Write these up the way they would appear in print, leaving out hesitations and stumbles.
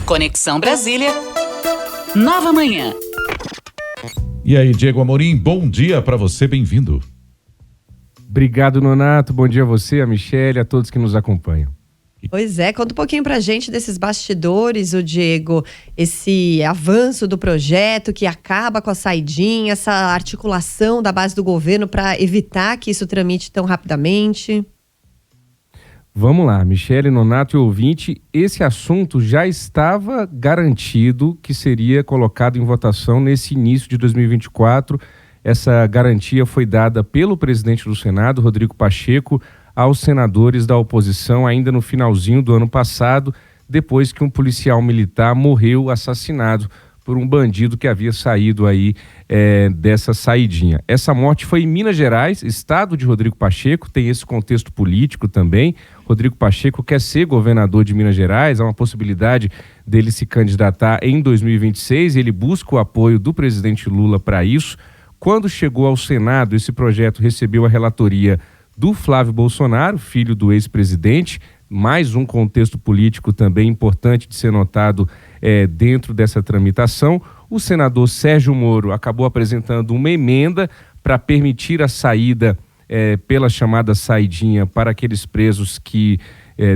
Conexão Brasília, Nova Manhã. E aí, Diego Amorim, bom dia para você, bem-vindo. Obrigado, Nonato, bom dia a você, a Michele, a todos que nos acompanham. Pois é, conta um pouquinho pra gente desses bastidores, o Diego, esse avanço do projeto que acaba com a saidinha, essa articulação da base do governo para evitar que isso tramite tão rapidamente. Vamos lá, Michele, Nonato e ouvinte, esse assunto já estava garantido que seria colocado em votação nesse início de 2024. Essa garantia foi dada pelo presidente do Senado, Rodrigo Pacheco, aos senadores da oposição ainda no finalzinho do ano passado, depois que um policial militar morreu assassinado por um bandido que havia saído aí dessa saidinha. Essa morte foi em Minas Gerais, estado de Rodrigo Pacheco, tem esse contexto político também. Rodrigo Pacheco quer ser governador de Minas Gerais, há uma possibilidade dele se candidatar em 2026, ele busca o apoio do presidente Lula para isso. Quando chegou ao Senado, esse projeto recebeu a relatoria do Flávio Bolsonaro, filho do ex-presidente, mais um contexto político também importante de ser notado dentro dessa tramitação. O senador Sérgio Moro acabou apresentando uma emenda para permitir a saída pela chamada saidinha para aqueles presos que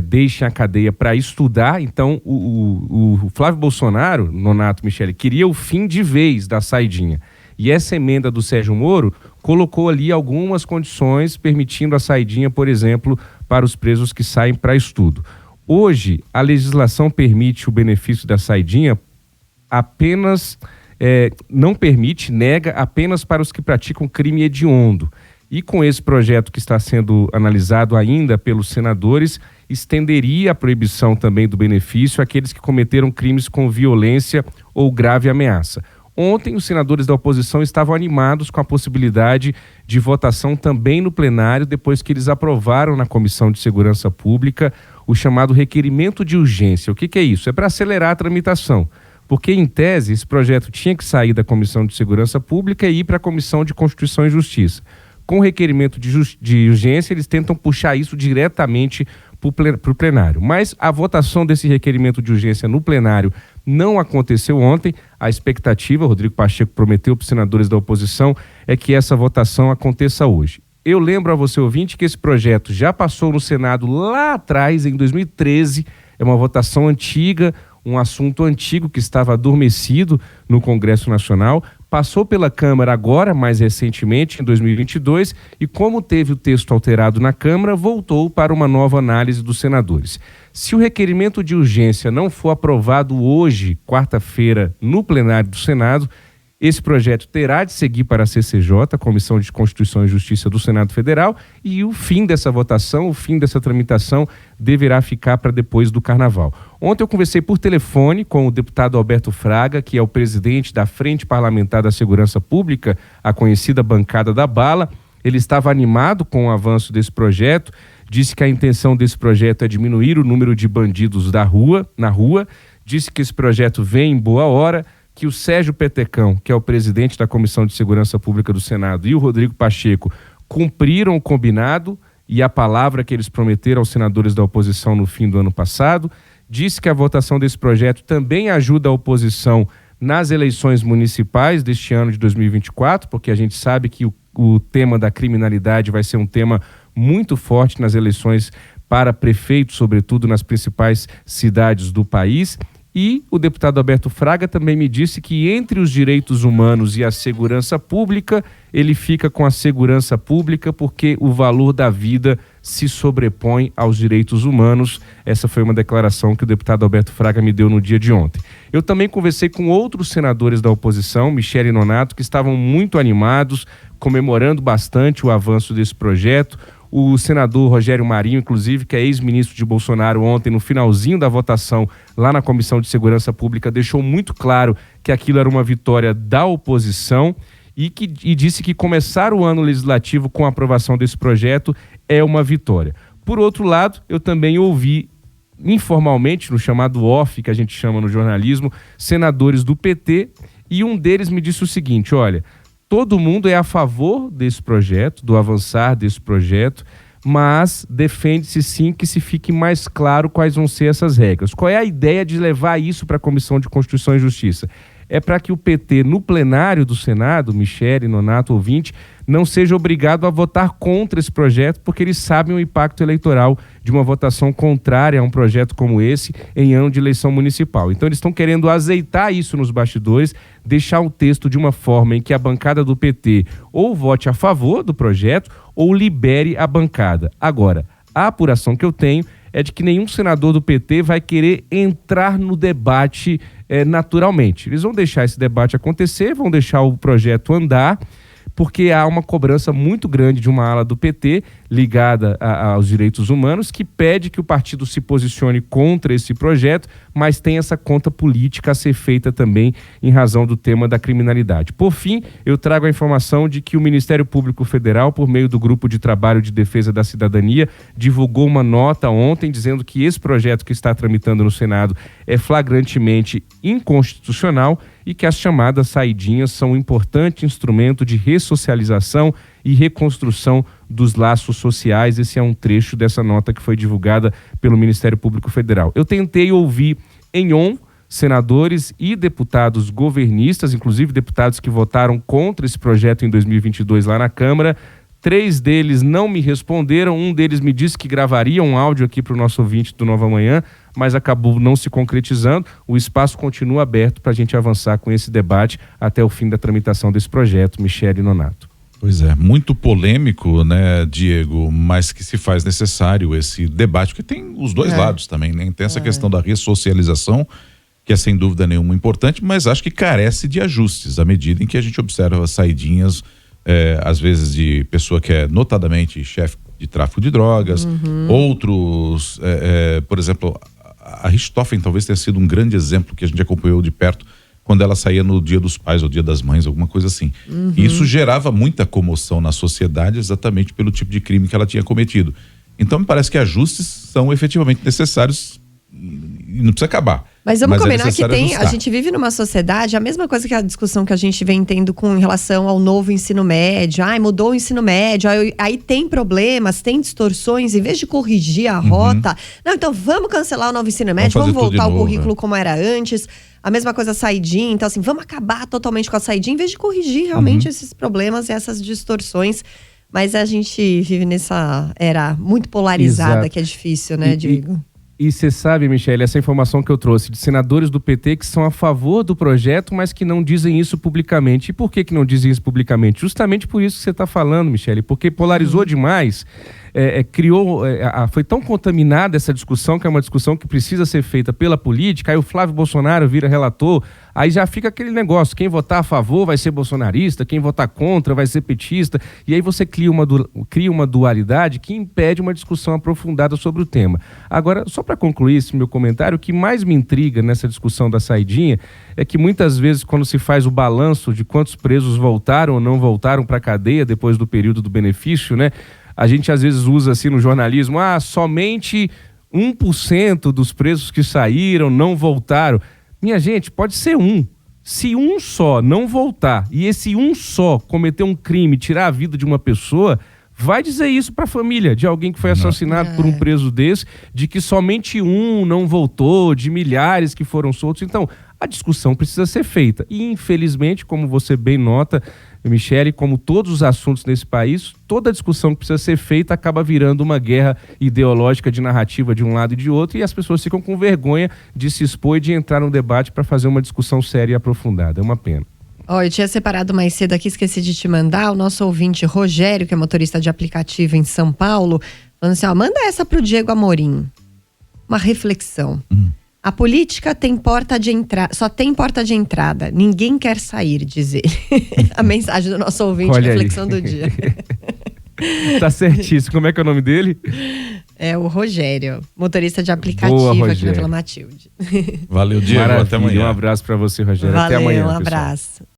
deixem a cadeia para estudar. Então, o Flávio Bolsonaro, Nonato, Michele, queria o fim de vez da saidinha. E essa emenda do Sérgio Moro colocou ali algumas condições permitindo a saidinha, por exemplo, para os presos que saem para estudo. Hoje, a legislação permite o benefício da saidinha apenas, não permite, nega apenas para os que praticam crime hediondo. E com esse projeto que está sendo analisado ainda pelos senadores, estenderia a proibição também do benefício àqueles que cometeram crimes com violência ou grave ameaça. Ontem, os senadores da oposição estavam animados com a possibilidade de votação também no plenário, depois que eles aprovaram na Comissão de Segurança Pública o chamado requerimento de urgência. O que é isso? É para acelerar a tramitação, porque, em tese, esse projeto tinha que sair da Comissão de Segurança Pública e ir para a Comissão de Constituição e Justiça. Com o requerimento de urgência, eles tentam puxar isso diretamente para o plenário. Mas a votação desse requerimento de urgência no plenário não aconteceu ontem. A expectativa, Rodrigo Pacheco prometeu para os senadores da oposição, é que essa votação aconteça hoje. Eu lembro a você, ouvinte, que esse projeto já passou no Senado lá atrás, em 2013, é uma votação antiga, um assunto antigo que estava adormecido no Congresso Nacional, passou pela Câmara agora, mais recentemente, em 2022, e como teve o texto alterado na Câmara, voltou para uma nova análise dos senadores. Se o requerimento de urgência não for aprovado hoje, quarta-feira, no plenário do Senado, esse projeto terá de seguir para a CCJ, a Comissão de Constituição e Justiça do Senado Federal, e o fim dessa votação, o fim dessa tramitação deverá ficar para depois do Carnaval. Ontem eu conversei por telefone com o deputado Alberto Fraga, que é o presidente da Frente Parlamentar da Segurança Pública, a conhecida bancada da bala. Ele estava animado com o avanço desse projeto, disse que a intenção desse projeto é diminuir o número de bandidos na rua, disse que esse projeto vem em boa hora, que o Sérgio Petecão, que é o presidente da Comissão de Segurança Pública do Senado, e o Rodrigo Pacheco cumpriram o combinado e a palavra que eles prometeram aos senadores da oposição no fim do ano passado. Disse que a votação desse projeto também ajuda a oposição nas eleições municipais deste ano de 2024, porque a gente sabe que o tema da criminalidade vai ser um tema muito forte nas eleições para prefeito, sobretudo nas principais cidades do país. E o deputado Alberto Fraga também me disse que entre os direitos humanos e a segurança pública, ele fica com a segurança pública porque o valor da vida se sobrepõe aos direitos humanos. Essa foi uma declaração que o deputado Alberto Fraga me deu no dia de ontem. Eu também conversei com outros senadores da oposição, Michele e Nonato, que estavam muito animados, comemorando bastante o avanço desse projeto. O senador Rogério Marinho, inclusive, que é ex-ministro de Bolsonaro, ontem, no finalzinho da votação lá na Comissão de Segurança Pública, deixou muito claro que aquilo era uma vitória da oposição e disse que começar o ano legislativo com a aprovação desse projeto é uma vitória. Por outro lado, eu também ouvi informalmente, no chamado off, que a gente chama no jornalismo, senadores do PT, e um deles me disse o seguinte: olha, todo mundo é a favor desse projeto, do avançar desse projeto, mas defende-se sim que se fique mais claro quais vão ser essas regras. Qual é a ideia de levar isso para a Comissão de Constituição e Justiça? É para que o PT, no plenário do Senado, Michele, Nonato, ouvinte, não seja obrigado a votar contra esse projeto, porque eles sabem o impacto eleitoral de uma votação contrária a um projeto como esse em ano de eleição municipal. Então eles estão querendo azeitar isso nos bastidores, deixar o texto de uma forma em que a bancada do PT ou vote a favor do projeto ou libere a bancada. Agora, a apuração que eu tenho é de que nenhum senador do PT vai querer entrar no debate naturalmente. Eles vão deixar esse debate acontecer, vão deixar o projeto andar, porque há uma cobrança muito grande de uma ala do PT ligada aos direitos humanos que pede que o partido se posicione contra esse projeto, mas tem essa conta política a ser feita também em razão do tema da criminalidade. Por fim, eu trago a informação de que o Ministério Público Federal, por meio do Grupo de Trabalho de Defesa da Cidadania, divulgou uma nota ontem dizendo que esse projeto que está tramitando no Senado é flagrantemente inconstitucional e que as chamadas saidinhas são um importante instrumento de ressocialização e reconstrução dos laços sociais. Esse é um trecho dessa nota que foi divulgada pelo Ministério Público Federal. Eu tentei ouvir em on senadores e deputados governistas, inclusive deputados que votaram contra esse projeto em 2022 lá na Câmara. 3 deles não me responderam, um deles me disse que gravaria um áudio aqui para o nosso ouvinte do Nova Manhã, mas acabou não se concretizando. O espaço continua aberto para a gente avançar com esse debate até o fim da tramitação desse projeto. Michele Nonato. Pois é, muito polêmico, né, Diego, mas que se faz necessário esse debate, porque tem os dois lados também, né? Tem essa questão da ressocialização, que é sem dúvida nenhuma importante, mas acho que carece de ajustes à medida em que a gente observa saidinhas, às vezes de pessoa que é notadamente chefe de tráfico de drogas, outros, por exemplo, a Richthofen talvez tenha sido um grande exemplo que a gente acompanhou de perto, quando ela saía no Dia dos Pais ou Dia das Mães, alguma coisa assim. E isso gerava muita comoção na sociedade exatamente pelo tipo de crime que ela tinha cometido. Então me parece que ajustes são efetivamente necessários e não precisa acabar. Mas vamos combinar que ajustar. a gente vive numa sociedade, a mesma coisa que a discussão que a gente vem tendo com relação ao novo ensino médio. Mudou o ensino médio, aí tem problemas, tem distorções, em vez de corrigir a rota. Não, então vamos cancelar o novo ensino médio, vamos voltar ao currículo como era antes. A mesma coisa a saidinha, então assim, vamos acabar totalmente com a saidinha, em vez de corrigir realmente esses problemas e essas distorções. Mas a gente vive nessa era muito polarizada. Exato. Que é difícil, né, Diego? E você sabe, Michele, essa informação que eu trouxe de senadores do PT que são a favor do projeto, mas que não dizem isso publicamente. E por que não dizem isso publicamente? Justamente por isso que você está falando, Michele, porque polarizou demais. Foi tão contaminada essa discussão, que é uma discussão que precisa ser feita pela política. Aí o Flávio Bolsonaro vira relator, aí já fica aquele negócio, quem votar a favor vai ser bolsonarista, quem votar contra vai ser petista, e aí você cria uma dualidade que impede uma discussão aprofundada sobre o tema. Agora, só para concluir esse meu comentário, o que mais me intriga nessa discussão da saidinha é que muitas vezes, quando se faz o balanço de quantos presos voltaram ou não voltaram para a cadeia depois do período do benefício, né? A gente às vezes usa assim no jornalismo, somente 1% dos presos que saíram não voltaram. Minha gente, pode ser um. Se um só não voltar e esse um só cometer um crime, tirar a vida de uma pessoa, vai dizer isso para a família de alguém que foi assassinado por um preso desse, de que somente um não voltou, de milhares que foram soltos. Então, a discussão precisa ser feita. E, infelizmente, como você bem nota, Michele, como todos os assuntos nesse país, toda a discussão que precisa ser feita acaba virando uma guerra ideológica de narrativa de um lado e de outro, e as pessoas ficam com vergonha de se expor e de entrar no debate para fazer uma discussão séria e aprofundada. É uma pena. Eu tinha separado mais cedo aqui, esqueci de te mandar, o nosso ouvinte Rogério, que é motorista de aplicativo em São Paulo, falando assim, manda essa pro Diego Amorim. Uma reflexão. A política só tem porta de entrada. Ninguém quer sair, diz ele. A mensagem do nosso ouvinte, olha reflexão aí. do dia. Tá certíssimo. Como é que é o nome dele? É o Rogério, motorista de aplicativo. Boa, aqui na Vila Matilde. Valeu, Diego. Maravilha, até amanhã. Um abraço para você, Rogério. Valeu, até amanhã, um pessoal. abraço.